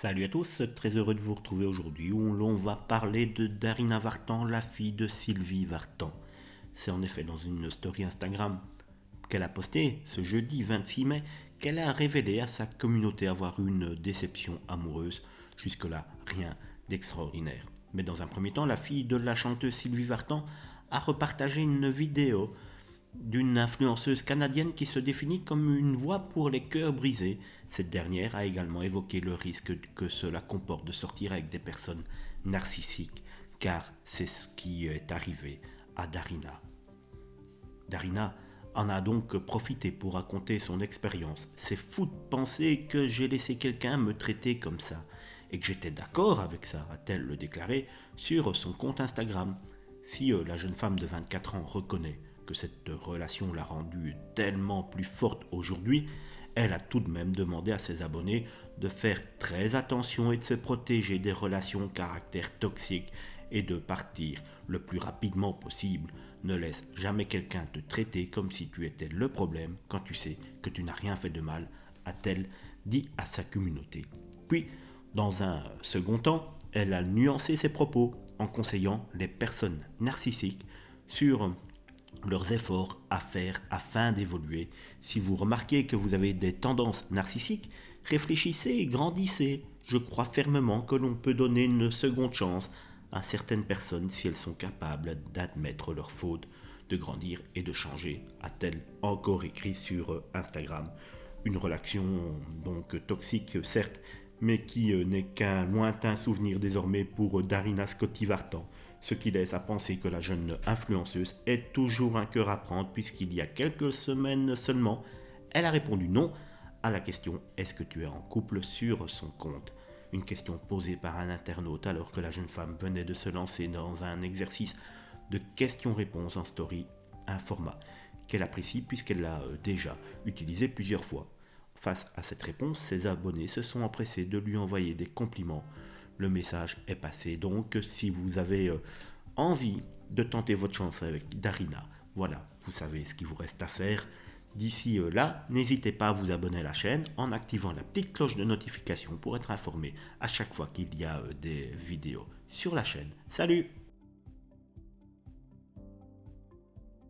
Salut à tous, très heureux de vous retrouver aujourd'hui où l'on va parler de Darina Vartan, la fille de Sylvie Vartan. C'est en effet dans une story Instagram qu'elle a postée ce jeudi 26 mai qu'elle a révélé à sa communauté avoir eu une déception amoureuse. Jusque-là, rien d'extraordinaire. Mais dans un premier temps, la fille de la chanteuse Sylvie Vartan a repartagé une vidéo d'une influenceuse canadienne qui se définit comme une voix pour les cœurs brisés. Cette dernière a également évoqué le risque que cela comporte de sortir avec des personnes narcissiques, car c'est ce qui est arrivé à Darina. Darina en a donc profité pour raconter son expérience. C'est fou de penser que j'ai laissé quelqu'un me traiter comme ça, et que j'étais d'accord avec ça, a-t-elle le déclaré sur son compte Instagram. Si la jeune femme de 24 ans reconnaît que cette relation l'a rendue tellement plus forte aujourd'hui, elle a tout de même demandé à ses abonnés de faire très attention et de se protéger des relations caractère toxique et de partir le plus rapidement possible. Ne laisse jamais quelqu'un te traiter comme si tu étais le problème quand tu sais que tu n'as rien fait de mal, a-t-elle dit à sa communauté. Puis, dans un second temps, elle a nuancé ses propos en conseillant les personnes narcissiques sur leurs efforts à faire afin d'évoluer. Si vous remarquez que vous avez des tendances narcissiques, réfléchissez et grandissez. Je crois fermement que l'on peut donner une seconde chance à certaines personnes si elles sont capables d'admettre leurs fautes, de grandir et de changer, a-t-elle encore écrit sur Instagram. Une relation donc toxique certes, mais qui n'est qu'un lointain souvenir désormais pour Darina Scotti-Vartan, ce qui laisse à penser que la jeune influenceuse est toujours un cœur à prendre puisqu'il y a quelques semaines seulement, elle a répondu non à la question « Est-ce que tu es en couple ?» sur son compte. Une question posée par un internaute alors que la jeune femme venait de se lancer dans un exercice de questions-réponses en story, un format qu'elle apprécie puisqu'elle l'a déjà utilisé plusieurs fois. Face à cette réponse, ses abonnés se sont empressés de lui envoyer des compliments. Le message est passé, donc si vous avez envie de tenter votre chance avec Darina, voilà, vous savez ce qu'il vous reste à faire. D'ici là, n'hésitez pas à vous abonner à la chaîne en activant la petite cloche de notification pour être informé à chaque fois qu'il y a des vidéos sur la chaîne. Salut!